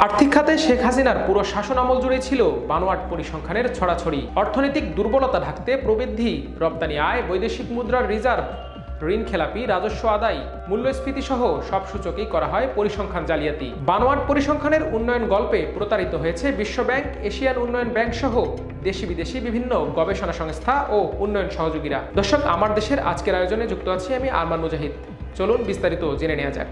আর্থিক খাতে শেখ হাসিনার পুরো শাসন আমল জুড়ে ছিল বানোয়াট পরিসংখ্যানের ছড়াছড়ি। অর্থনৈতিক দুর্বলতা ঢাকতে প্রবৃদ্ধি, রপ্তানি আয়, বৈদেশিক মুদ্রার রিজার্ভ, ঋণ খেলাপি, রাজস্ব আদায়, মূল্যস্ফীতি সহ সব সূচকেই করা হয় পরিসংখ্যান জালিয়াতি। বানোয়াট পরিসংখ্যানের উন্নয়ন গল্পে প্রতারিত হয়েছে বিশ্বব্যাংক, এশিয়ান উন্নয়ন ব্যাংক সহ দেশি বিদেশি বিভিন্ন গবেষণা সংস্থা ও উন্নয়ন সহযোগীরা। দর্শক, আমার দেশের আজকের আয়োজনে যুক্ত আছি আমি আরমান মুজাহিদ। চলুন বিস্তারিত জেনে নেওয়া যাক।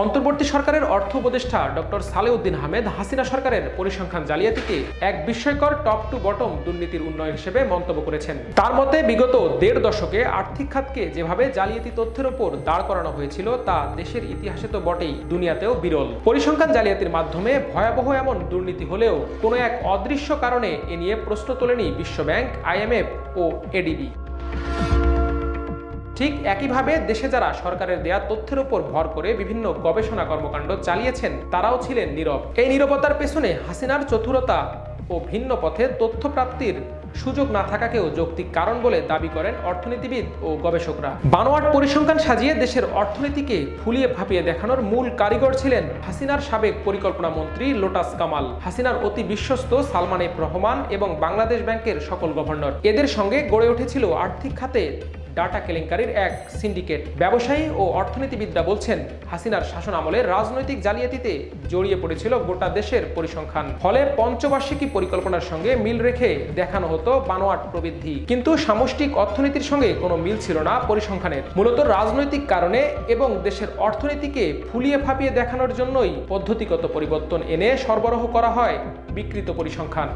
অন্তর্বর্তী সরকারের অর্থ উপদেষ্টা ডক্টর সালেউদ্দিন আহমেদ হাসিনা সরকারের পরিসংখ্যান জালিয়াতিকে এক বিস্ময়কর টপ টু বটম দুর্নীতির উন্নয়ন হিসেবে মন্তব্য করেছেন। তার মতে বিগত দেড় দশকে আর্থিক খাতকে যেভাবে জালিয়াতি তথ্যের উপর দাঁড় করানো হয়েছিল তা দেশের ইতিহাসে তো বটেই, দুনিয়াতেও বিরল। পরিসংখ্যান জালিয়াতির মাধ্যমে ভয়াবহ এমন দুর্নীতি হলেও কোনো এক অদৃশ্য কারণে এ নিয়ে প্রশ্ন তোলেনি বিশ্বব্যাংক, IMF ও ADB। ঠিক একইভাবে দেশে যারা সরকারের দেয়া তথ্যের উপর ভর করে বিভিন্ন গবেষণা কর্মকাণ্ড চালিয়েছেন তারাও ছিলেন নীরব। এই নীরবতার পেছনে হাসিনার চতুরতা ও ভিন্ন পথে তথ্য প্রাপ্তির সুযোগ না থাকাকেও যৌক্তিক কারণ বলে দাবি করেন অর্থনীতিবিদ ও গবেষকরা। বানোয়াট পরিসংখ্যান সাজিয়ে দেশের অর্থনীতিকে ফুলিয়ে ফাঁপিয়ে দেখানোর মূল কারিগর ছিলেন হাসিনার সাবেক পরিকল্পনা মন্ত্রী লোটাস কামাল, হাসিনার অতি বিশ্বস্ত সালমান এফ রহমান এবং বাংলাদেশ ব্যাংকের সকল গভর্নর। এদের সঙ্গে গড়ে উঠেছিল আর্থিক খাতে ডাটা কেলেঙ্কারির এক সিন্ডিকেট। ব্যবসায়ী ও অর্থনীতিবিদরা বলছেন, হাসিনার শাসন আমলে রাজনৈতিক জালিয়াতিতে জড়িয়ে পড়েছিল গোটা দেশের পরিসংখ্যান। ফলে পঞ্চবার্ষিকী পরিকল্পনার সঙ্গে মিল রেখে দেখানো হতো বানোয়াট প্রবৃদ্ধি, কিন্তু সামষ্টিক অর্থনীতির সঙ্গে কোনো মিল ছিল না পরিসংখ্যানের। মূলত রাজনৈতিক কারণে এবং দেশের অর্থনীতিকে ফুলিয়ে ফাঁপিয়ে দেখানোর জন্যই পদ্ধতিগত পরিবর্তন এনে সরবরাহ করা হয় বিকৃত পরিসংখ্যান।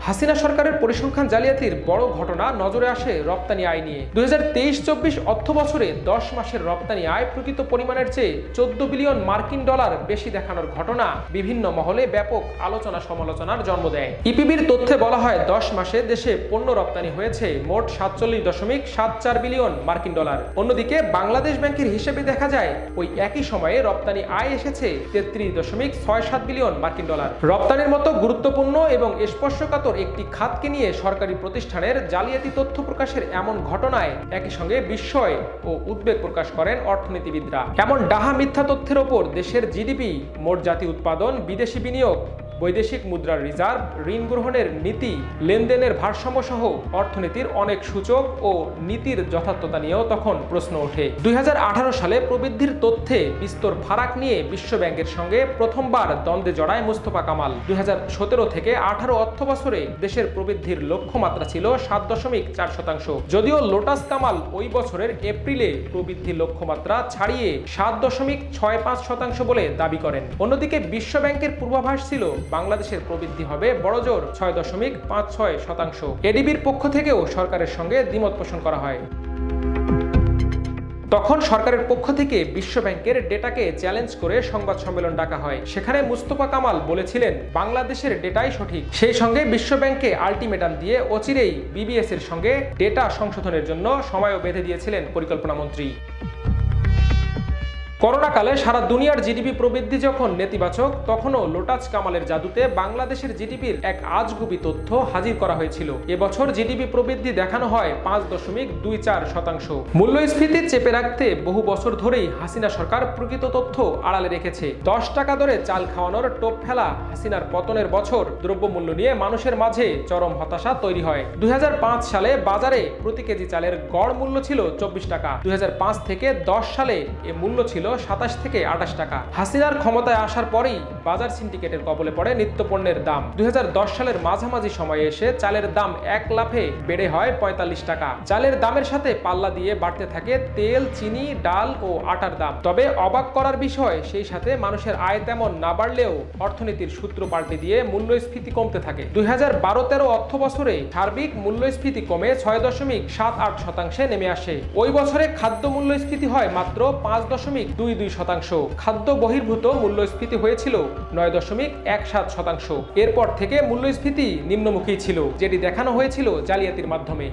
হাসিনা সরকারের পরিসংখ্যান জালিয়াতির বড় ঘটনা নজরে আসে রপ্তানি আয় নিয়ে। 2023-24 অর্থ বছরে 10 মাসের রপ্তানি আয় প্রকৃত পরিমাণের চেয়ে 14 বিলিয়ন মার্কিন ডলার বেশি দেখানোর ঘটনা বিভিন্ন মহলে ব্যাপক আলোচনা সমালোচনার জন্ম দেয়। ইপিবির তথ্যে বলা হয় 10 মাসে দেশে পণ্য রপ্তানি হয়েছে মোট 47.74 বিলিয়ন মার্কিন ডলার। অন্যদিকে বাংলাদেশ ব্যাংকের হিসেবে দেখা যায় ওই একই সময়ে রপ্তানি আয় এসেছে 33.67 বিলিয়ন মার্কিন ডলার। রপ্তানির মতো গুরুত্বপূর্ণ এবং স্পর্শকাতর একটি খাতকে নিয়ে সরকারি প্রতিষ্ঠানের জালিয়াতি তথ্য প্রকাশের এমন ঘটনায় একই সঙ্গে বিস্ময় ও উদ্বেগ প্রকাশ করেন অর্থনীতিবিদরা। এমন ডাহা মিথ্যা তথ্যের ওপর দেশের জিডিপি, মোট জাতীয় উৎপাদন, বিদেশি বিনিয়োগ, বৈদেশিক মুদ্রার রিজার্ভ, ঋণ গ্রহণের নীতি, লেনদেনের ভারসাম্য সহ অর্থনীতির অনেক সূচক ও নীতির যথার্থতা নিয়েও তখন প্রশ্ন ওঠে। 2018 সালে প্রবৃদ্ধির তথ্যে বিস্তর ফারাক নিয়ে বিশ্বব্যাংকের সঙ্গে প্রথমবার দ্বন্দ্বে জড়ায় মোস্তফা কামাল। 2017 থেকে 18 অর্থ বছরে দেশের প্রবৃদ্ধির লক্ষ্যমাত্রা ছিল 7.4%। যদিও লোটাস কামাল ওই বছরের এপ্রিলে প্রবৃদ্ধির লক্ষ্যমাত্রা ছাড়িয়ে 7.65% বলে দাবি করেন। অন্যদিকে বিশ্বব্যাংকের পূর্বাভাস ছিল বাংলাদেশের প্রবৃদ্ধি হবে বড়জোর 6.56%। এডিবির পক্ষ থেকেও সরকারের সঙ্গে দ্বিমত পোষণ করা হয়। তখন সরকারের পক্ষ থেকে বিশ্বব্যাংকের ডেটাকে চ্যালেঞ্জ করে সংবাদ সম্মেলন ডাকা হয়। সেখানে মুস্তফা কামাল বলেছিলেন বাংলাদেশের ডেটাই সঠিক। সেই সঙ্গে বিশ্বব্যাংককে আলটিমেটাম দিয়ে অচিরেই BBS এর সঙ্গে ডেটা সংশোধনের জন্য সময়ও বেঁধে দিয়েছিলেন পরিকল্পনা মন্ত্রী। করোনাকালে সারা দুনিয়ার জিডিপি প্রবৃদ্ধি যখন নেতিবাচক, তখনও লোটাস কামালের জাদুতে বাংলাদেশের জিডিপির এক আজগুবি তথ্য হাজির করা হয়েছিল। এবছর জিডিপি প্রবৃদ্ধি দেখানো হয় 5.24%। মূল্যস্ফীতি চেপে রাখতে বহু বছর ধরেই হাসিনা সরকার প্রকৃত তথ্য আড়ালে রেখেছে। 10 টাকা দরে চাল খাওয়ানোর টোপ ফেলা হাসিনার পতনের বছর দ্রব্যমূল্য নিয়ে মানুষের মাঝে চরম হতাশা তৈরি হয়। 2005 সালে বাজারে প্রতি কেজি চালের গড় মূল্য ছিল 24 টাকা। 2005 থেকে 10 সালে এ মূল্য ছিল 27 থেকে 28 টাকা। হাসিনার ক্ষমতায় আসার পরেই বাজার সিন্ডিকেটের কবলে পড়ে নিত্যপণ্যের দাম। 2010 সালের মাঝামাঝি সময়ে এসে চালের দাম এক লাফে বেড়ে হয় 45 টাকা। চালের দামের সাথে পাল্লা দিয়ে বাড়তে থাকে তেল, চিনি, ডাল ও আটার দাম। তবে অবাক করার বিষয়, সেই সাথে মানুষের আয় তেমন না বাড়লেও অর্থনীতির সূত্র পাল্টে দিয়ে মূল্যস্ফীতি কমতে থাকে। 2012-13 অর্থ বছরে সার্বিক মূল্যস্ফীতি কমে 6.78% নেমে আসে। ওই বছরে খাদ্য মূল্যস্ফীতি হয় মাত্র 5.22%। খাদ্য বহির্ভূত মূল্যস্ফীতি হয়েছিল 9.17%। এরপর থেকে মূল্যস্ফীতি নিম্নমুখী ছিল, যেটি দেখানো হয়েছিল জালিয়াতির মাধ্যমে।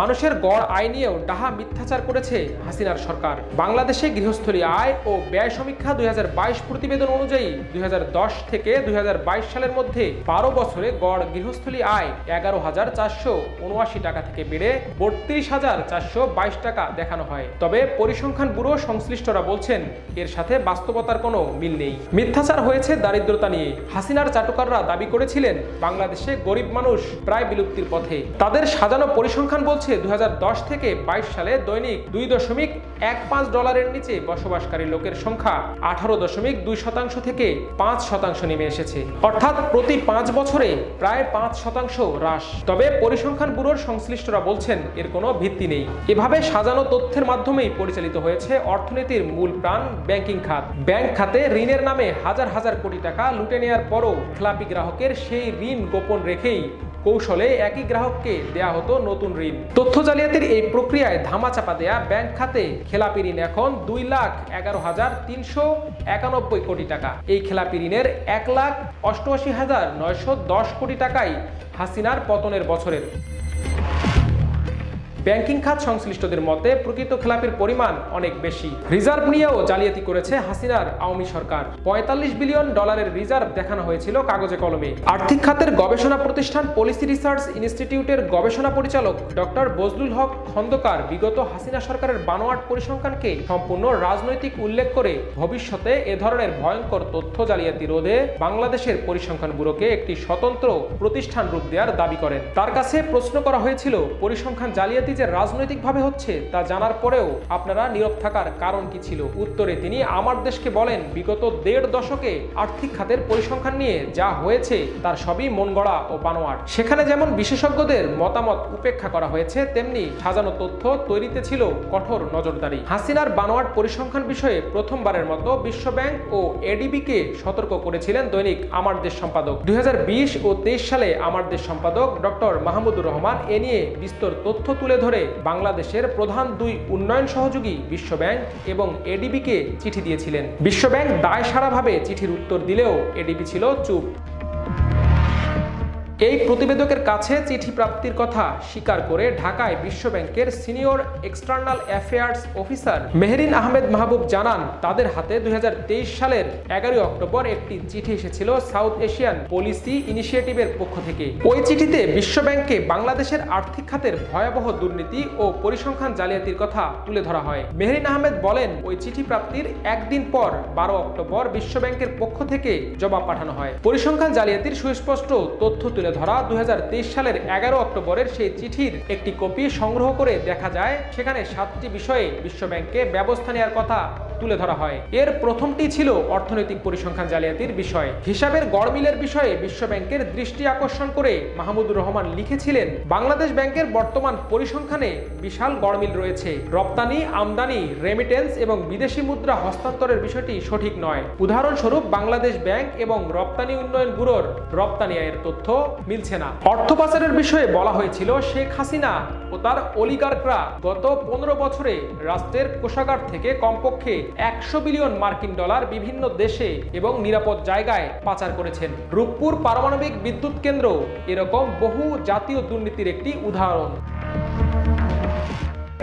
মানুষের গড় আয় নিয়েও ডাহা মিথ্যাচার করেছে হাসিনার সরকার। বাংলাদেশে গৃহস্থলী আয় ও ব্যয় সমীক্ষা 2022 প্রতিবেদন অনুযায়ী 2010 থেকে 2022 সালের মধ্যে 12 বছরে গড় গৃহস্থলী আয় 11,479 টাকা থেকে বেড়ে 32,422 টাকা দেখানো হয়। তবে পরিসংখ্যান ব্যুরো সংশ্লিষ্টরা বলছেন এর সাথে বাস্তবতার কোনো মিল নেই। মিথ্যাচার হয়েছে দারিদ্রতা নিয়ে। হাসিনার চাটুকাররা দাবি করেছিলেন বাংলাদেশে গরিব মানুষ প্রায় বিলুপ্তির পথে। তাদের সাজানো পরিসংখ্যান বলছে 2010 থেকে 22 সালে দৈনিক $2.15 নিচে বসবাসকারী লোকের সংখ্যা 18.2% থেকে 5% নেমে এসেছে, অর্থাৎ প্রতি 5 বছরে প্রায় 5% হ্রাস। তবে পরিসংখ্যান ব্যুরোর সংশ্লিষ্টরা বলছেন এর কোনো ভিত্তি নেই। এভাবে সাজানো তথ্যের মাধ্যমেই পরিচালিত হয়েছে অর্থনীতির মূল প্রাণ ব্যাংকিং খাত। ব্যাংক খাতে ঋণের নামে হাজার হাজার কোটি টাকা লুটে নেওয়ার পরও খেলাপি গ্রাহকের সেই ঋণ গোপন রেখেই কৌশলে একই গ্রাহককে দেয়া হতো নতুন ঋণ। তথ্য জালিয়াতির এই প্রক্রিয়ায় ধামাচাপা দেয়া ব্যাংক খাতে খেলাপি ঋণ এখন 2,11,391 কোটি টাকা। এই খেলাপি ঋণের 1,88,910 কোটি টাকাই হাসিনার পতনের বছরের। ব্যাংকিং খাত সংশ্লিষ্টদের মতে প্রকৃত খেলাপির পরিমাণ অনেক বেশি। রিজার্ভ নিয়েও জালিয়াতি করেছে হাসিনার আওয়ামী সরকার। $45 বিলিয়ন রিজার্ভ দেখানো হয়েছিল কাগজে কলমে। আর্থিক খাতের গবেষণা প্রতিষ্ঠান পলিসি রিসার্চ ইনস্টিটিউটের গবেষণা পরিচালক ডক্টর বজলুল হক খন্দকার বিগত হাসিনা সরকারের বানোয়াট পরিসংখ্যানকে সম্পূর্ণ রাজনৈতিক উল্লেখ করে ভবিষ্যতে এ ধরনের ভয়ঙ্কর তথ্য জালিয়াতি রোধে বাংলাদেশের পরিসংখ্যান ব্যুরোকে একটি স্বতন্ত্র প্রতিষ্ঠান রূপ দেওয়ার দাবি করেন। তার কাছে প্রশ্ন করা হয়েছিল পরিসংখ্যান জালিয়াতি যে রাজনৈতিকভাবে হচ্ছে তা জানার পরেও আপনারা নীরব থাকার কারণ কি ছিল? উত্তরে তিনি আমার দেশকে বলেন, বিগত 1.5 দশকে আর্থিক খাতের পরিসংখ্যান নিয়ে যা হয়েছে তার সবই মনগড়া ও বানোয়াট। সেখানে যেমন বিশেষজ্ঞদের মতামত উপেক্ষা করা হয়েছে, তেমনি সাজানো তথ্য তৈরিতে ছিল কঠোর নজরদারি। হাসিনার বানোয়াট পরিসংখ্যান বিষয়ে প্রথমবারের মতো বিশ্বব্যাংক ও এডিবিকে সতর্ক করেছিলেন দৈনিক আমার দেশ সম্পাদক। 2020 ও 23 সালে আমার দেশ সম্পাদক ডক্টর মাহমুদুর রহমান এ নিয়ে বিস্তর তথ্য তুলে ধরে বাংলাদেশের প্রধান 2 উন্নয়ন সহযোগী বিশ্বব্যাংক এবং এডিবিকে চিঠি দিয়েছিলেন। বিশ্বব্যাংক দায়সারাভাবে চিঠির উত্তর দিলেও এডিবি ছিল চুপ। এই প্রতিবেদকের কাছে চিঠি প্রাপ্তির কথা স্বীকার করে ঢাকায় বিশ্বব্যাংকের senior external affairs officer Mehrin Ahmed Mahbub জানান, তাদের হাতে 2023 সালের 11 অক্টোবর একটি চিঠি এসেছিল সাউথ এশিয়ান পলিসি ইনিশিয়েটিভের পক্ষ থেকে। ওই চিঠিতে বিশ্বব্যাংকে বাংলাদেশের আর্থিক খাতের ভয়াবহ দুর্নীতি ও পরিসংখ্যান জালিয়াতির কথা তুলে ধরা হয়। মেহরিন আহমেদ বলেন, ওই চিঠি প্রাপ্তির একদিন পর 12 অক্টোবর বিশ্বব্যাংকের পক্ষ থেকে জবাব পাঠানো হয়। পরিসংখ্যান জালিয়াতির সুস্পষ্ট তথ্য তুলে ধরা 2023 সালের 11 অক্টোবরের সেই চিঠির একটি কপি সংগ্রহ করে দেখা যায় সেখানে 7টি বিষয়ে বিশ্বব্যাংককে ব্যবস্থা নেওয়ার কথা তুলে ধরা হয়। এর প্রথমটি ছিল অর্থনৈতিক পরিসংখ্যান জালিয়াতির বিষয়। হিসাবের গড়মিলের বিষয়ে বিশ্বব্যাংকের দৃষ্টি আকর্ষণ করে মাহমুদুর রহমান লিখেছিলেন, বাংলাদেশ ব্যাংকের বর্তমান পরিসংখ্যানে বিশাল গড়মিল রয়েছে। রপ্তানি, আমদানি, রেমিটেন্স এবং বিদেশি মুদ্রা হস্তান্তরের বিষয়টি সঠিক নয়। উদাহরণস্বরূপ বাংলাদেশ ব্যাংক এবং রপ্তানি উন্নয়ন ব্যুরোর রপ্তানি আয়ের তথ্য মিলছে না। অর্থ পাচারের বিষয়ে বলা হয়েছিল শেখ হাসিনা ও তার অলিগার্করা গত 15 বছরে রাষ্ট্রের কোষাগার থেকে কমপক্ষে $100 বিলিয়ন বিভিন্ন দেশে এবং নিরাপদ জায়গায় পাচার করেছেন। রূপপুর পারমাণবিক বিদ্যুৎ কেন্দ্র এরকম বহু জাতীয় দুর্নীতির একটি উদাহরণ।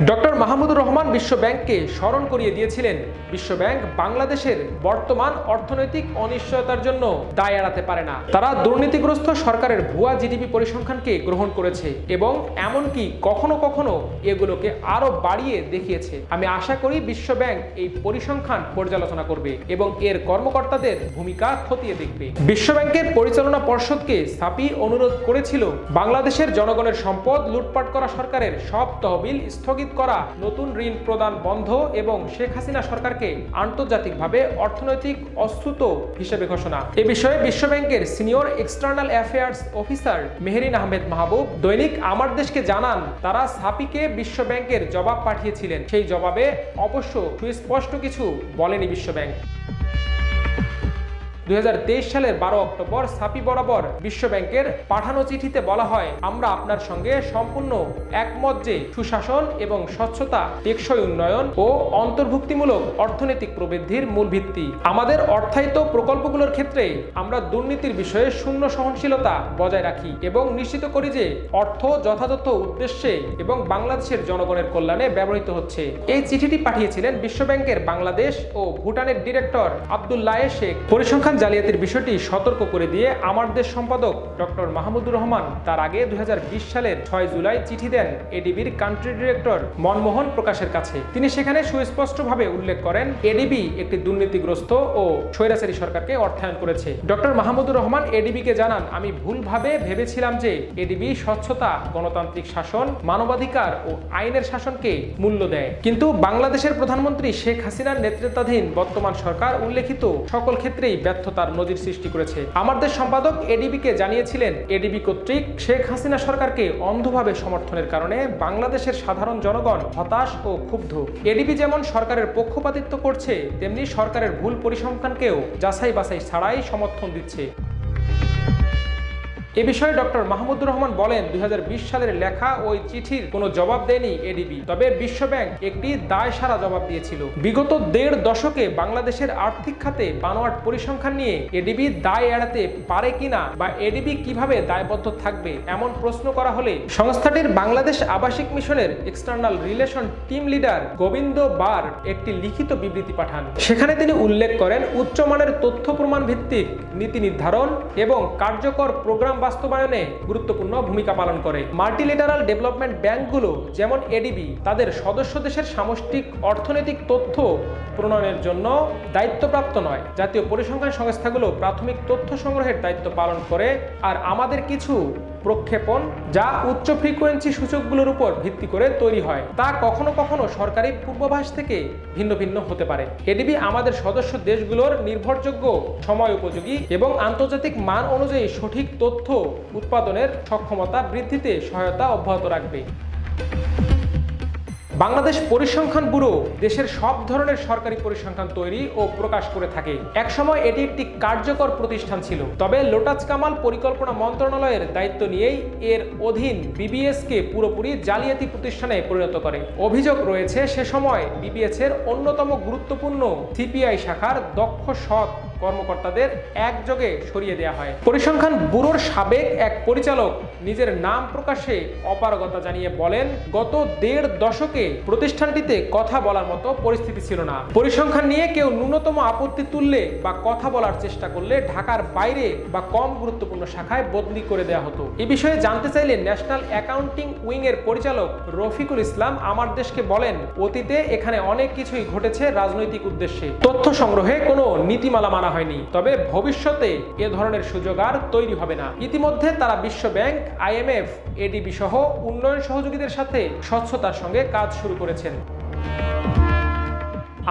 ডক্টর মাহমুদুর রহমান বিশ্বব্যাংককে স্মরণ করিয়ে দিয়েছিলেন, বিশ্বব্যাংক বাংলাদেশের বর্তমান অর্থনৈতিক অনিশ্চয়তার জন্য দায় এড়াতে পারে না। তারা দুর্নীতিগ্রস্ত সরকারের ভুয়া জিডিপি পরিসংখ্যানকে গ্রহণ করেছে এবং এমনকি কখনো কখনো এগুলোকে আরো বাড়িয়ে দেখিয়েছে। আমি আশা করি বিশ্বব্যাংক এই পরিসংখ্যান পর্যালোচনা করবে এবং এর কর্মকর্তাদের ভূমিকা খতিয়ে দেখবে। বিশ্বব্যাংকের পরিচালনা পর্ষদকে সাপি অনুরোধ করেছিল বাংলাদেশের জনগণের সম্পদ লুটপাট করা সরকারের সব তহবিল স্থগিত করা, নতুন ঋণ প্রদান বন্ধ এবং শেখ হাসিনা সরকারকে আন্তর্জাতিকভাবে অর্থনৈতিক অস্তুত হিসেবে ঘোষণা। এ বিষয়ে বিশ্বব্যাংকের senior external affairs officer Mehrin Ahmed Mahbub দৈনিক আমার দেশকে জানান, তারা সাপিকে বিশ্বব্যাংকের জবাব পাঠিয়েছিলেন। সেই জবাবে অবশ্য সুস্পষ্ট কিছু বলেনি বিশ্বব্যাংক। 2023 সালের 12 অক্টোবর সাপি বরাবর বিশ্বব্যাংকের পাঠানো চিঠিতে বলা হয়, আমরা আপনার সঙ্গে সম্পূর্ণ একমত যে সুশাসন এবং স্বচ্ছতা, টেকসই উন্নয়ন ও অন্তর্ভুক্তিমূলক অর্থনৈতিক প্রবৃদ্ধির মূল ভিত্তি। আমাদের অর্থায়িত প্রকল্পগুলোর ক্ষেত্রে আমরা দুর্নীতির বিষয়ে শূন্য সহনশীলতা বজায় রাখি এবং নিশ্চিত করি যে অর্থ যথাযথ উদ্দেশ্যে এবং বাংলাদেশের জনগণের কল্যাণে ব্যবহৃত হচ্ছে। এই চিঠিটি পাঠিয়েছিলেন বিশ্বব্যাংকের বাংলাদেশ ও ভুটানের ডিরেক্টর আব্দুল্লাহ শেখ। পরিসংখ্যান জালিয়াতির বিষয়টি সতর্ক করে দিয়ে আমার দেশ সম্পাদক ডক্টর মাহমুদুর রহমান তার আগে 2020 সালের 6 জুলাই চিঠি দেন এডিবির কান্ট্রি ডিরেক্টর মনমোহন প্রকাশের কাছে। তিনি সেখানে সুস্পষ্টভাবে উল্লেখ করেন, এডিবি একটি দুর্নীতিগ্রস্ত ও স্বৈরাচারী সরকারকে অর্থায়ন করেছে। ডক্টর মাহমুদুর রহমান এডিবিকে জানান, আমি ভুলভাবে ভেবেছিলাম যে এডিবি স্বচ্ছতা, গণতান্ত্রিক শাসন, মানবাধিকার ও আইনের শাসনকে মূল্য দেয়, কিন্তু বাংলাদেশের প্রধানমন্ত্রী শেখ হাসিনার নেতৃত্বাধীন বর্তমান সরকার উল্লেখিত সকল ক্ষেত্রেই ব্যর্থতার নজির সৃষ্টি করেছে। আমার দেশ সম্পাদক এডিবিকে জানিয়েছিলেন, এডিবি কর্তৃক শেখ হাসিনা সরকারকে অন্ধভাবে সমর্থনের কারণে বাংলাদেশের সাধারণ জনগণ হতাশ ও ক্ষুব্ধ। এডিবি যেমন সরকারের পক্ষপাতিত্ব করছে, তেমনি সরকারের ভুল পরিসংখ্যানকেও যাচাই বাছাই ছাড়াই সমর্থন দিচ্ছে। এ বিষয়ে ডক্টর মাহমুদুর রহমান বলেন, 2020 সালের লেখা ওই চিঠির কোনো জবাব দেয়নি এডিবি, তবে বিশ্বব্যাংক একটি দায়সারা জবাব দিয়েছিল। বিগত 1.5 দশকে বাংলাদেশের আর্থিক খাতে বানোয়াট পরিসংখ্যান নিয়ে এডিবি দায় এড়াতে পারে কিনা বা এডিবি কিভাবে দায়বদ্ধ থাকবে এমন প্রশ্ন করা হলে সংস্থাটির বাংলাদেশ আবাসিক মিশনের external relation team leader Gobinda Bar একটি লিখিত বিবৃতি পাঠান। সেখানে তিনি উল্লেখ করেন, উচ্চমানের তথ্য প্রমাণ ভিত্তিক নীতি নির্ধারণ এবং কার্যকর প্রোগ্রাম বাস্তবায়নে গুরুত্বপূর্ণ ভূমিকা পালন করে। মাল্টিলেটারাল ডেভেলপমেন্ট ব্যাংকগুলো যেমন এডিবি তাদের সদস্য দেশের সামষ্টিক অর্থনৈতিক তথ্য প্রণয়নের জন্য দায়িত্বপ্রাপ্ত নয়। জাতীয় পরিসংখ্যান সংস্থাগুলো প্রাথমিক তথ্য সংগ্রহের দায়িত্ব পালন করে, আর আমাদের কিছু প্রক্ষেপণ যা উচ্চ ফ্রিকোয়েন্সি সূচকগুলোর উপর ভিত্তি করে তৈরি হয়, তা কখনো কখনো সরকারি পূর্বাভাস থেকে ভিন্ন ভিন্ন হতে পারে। এডিবি আমাদের সদস্য দেশগুলোর নির্ভরযোগ্য, সময় উপযোগী এবং আন্তর্জাতিক মান অনুযায়ী সঠিক তথ্য উৎপাদনের সক্ষমতা বৃদ্ধিতে সহায়তা অব্যাহত রাখবে। বাংলাদেশ পরিসংখ্যান ব্যুরো দেশের সব ধরনের সরকারি পরিসংখ্যান তৈরি ও প্রকাশ করে থাকে। একসময় এটি একটি কার্যকর প্রতিষ্ঠান ছিল, তবে লোটাস কামাল পরিকল্পনা মন্ত্রণালয়ের দায়িত্ব নিয়েই এর অধীন বিবিএসকে পুরোপুরি জালিয়াতি প্রতিষ্ঠানে পরিণত করে। অভিযোগ রয়েছে, সে সময় বিবিএস-এর অন্যতম গুরুত্বপূর্ণ সিপিআই শাখার দক্ষ সৎ কর্মকর্তাদের একযোগে সরিয়ে দেওয়া হয়। পরিসংখ্যান ব্যুরোর সাবেক এক পরিচালক নিজের নাম প্রকাশে অপারগতা জানিয়ে বলেন, গত 1.5 দশকে প্রতিষ্ঠানটিতে কথা বলার মতো পরিস্থিতি ছিল না। পরিসংখ্যান নিয়ে কেউ ন্যূনতম আপত্তি তুললে বা কথা বলার চেষ্টা করলে ঢাকার বাইরে বা কম গুরুত্বপূর্ণ শাখায় বদলি করে দেওয়া হতো। এ বিষয়ে জানতে চাইলে ন্যাশনাল অ্যাকাউন্টিং উইং এর পরিচালক রফিকুল ইসলাম আমার দেশকে বলেন, অতীতে এখানে অনেক কিছুই ঘটেছে রাজনৈতিক উদ্দেশ্যে, তথ্য সংগ্রহে কোনো নীতিমালা মানা হয়নি, তবে ভবিষ্যতে এ ধরনের সুযোগ আর তৈরি হবে না। ইতিমধ্যে তারা বিশ্ব ব্যাংক, IMF, এডিবি সহ উন্নয়ন সহযোগীদের সাথে স্বচ্ছতার সঙ্গে কাজ শুরু করেছেন।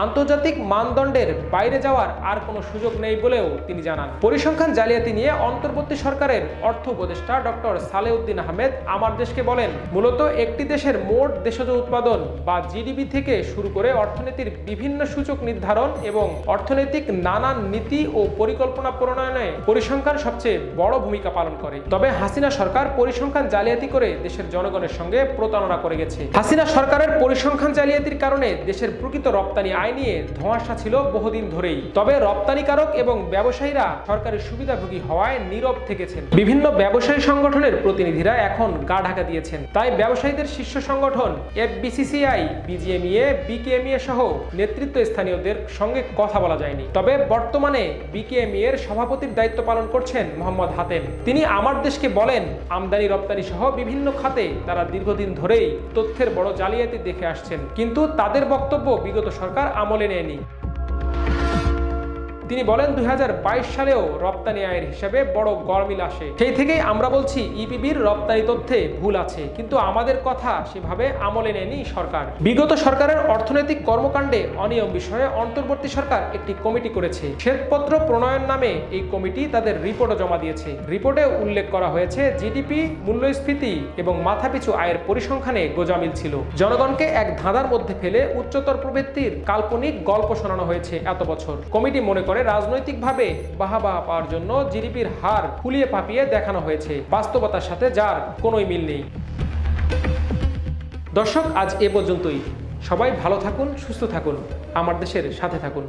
আন্তর্জাতিক মানদণ্ডের বাইরে যাওয়ার আর কোনো সুযোগ নেই বলেও তিনি জানান। পরিসংখ্যান জালিয়াতি নিয়ে অন্তর্বর্তী সরকারের অর্থ উপদেষ্টা ডক্টর সালেউদ্দিন আহমেদ আমার দেশকে বলেন, মূলত একটি দেশের মোট দেশজ উৎপাদন বা জিডিপি থেকে শুরু করে অর্থনীতির বিভিন্ন সূচক নির্ধারণ এবং অর্থনৈতিক নানান নীতি ও পরিকল্পনা প্রণয়নে পরিসংখ্যান সবচেয়ে বড় ভূমিকা পালন করে। তবে হাসিনা সরকার পরিসংখ্যান জালিয়াতি করে দেশের জনগণের সঙ্গে প্রতারণা করে গেছে। হাসিনা সরকারের পরিসংখ্যান জালিয়াতির কারণে দেশের প্রকৃত রপ্তানি আয় নিয়ে ধোঁয়াশা ছিল বহুদিন ধরেই, তবে রপ্তানিকারক এবং ব্যবসায়ীরা সরকারের সুবিধাভোগী হওয়ায় নীরব থেকেছেন। বিভিন্ন ব্যবসায়ী সংগঠনের প্রতিনিধিরা এখন গা ঢাকা দিয়েছেন, তাই ব্যবসায়ীদের শীর্ষ সংগঠন FBCCI, BGMEA, BKMEA সহ নেতৃত্ব স্থানীয়দের সঙ্গে কথা বলা যায়নি। তবে বর্তমানে BKMEA এর সভাপতির দায়িত্ব পালন করছেন মোহাম্মদ হাতেম। তিনি আমার দেশকে বলেন, আমদানি রপ্তানি সহ বিভিন্ন খাতে তারা দীর্ঘদিন ধরেই তথ্যের বড় জালিয়াতি দেখে আসছেন, কিন্তু তাদের বক্তব্য বিগত সরকার আমলে নেয়নি। তিনি বলেন, 2022 সালেও রপ্তানি আয়ের হিসাবে বড় গরমিল আসে। সেই থেকেই আমরা বলছি ইপিবির রপ্তানি তথ্যে ভুল আছে, কিন্তু আমাদের কথা সেভাবে আমলে নেয়নি সরকার। বিগত সরকারের অর্থনৈতিক কর্মকাণ্ডে অনিয়ম বিষয়ে অন্তর্বর্তী সরকার একটি কমিটি করেছে। শ্বেতপত্র প্রণয়ন নামে এই কমিটি তাদের রিপোর্টও জমা দিয়েছে। রিপোর্টে উল্লেখ করা হয়েছে, জিডিপি, মূল্যস্ফীতি এবং মাথাপিছু আয়ের পরিসংখ্যানে গোজামিল ছিল। জনগণকে এক ধাঁধার মধ্যে ফেলে উচ্চতর প্রবৃদ্ধির কাল্পনিক গল্প শোনানো হয়েছে এত বছর। কমিটি মনে করে করে রাজনৈতিকভাবে বাহাবা পাওয়ার জন্য জিডিপির হার ফুলিয়ে ফাঁপিয়ে দেখানো হয়েছে, বাস্তবতার সাথে যার কোনোই মিল নেই। দর্শক, আজ এ পর্যন্তই। সবাই ভালো থাকুন, সুস্থ থাকুন, আমার দেশের সাথে থাকুন।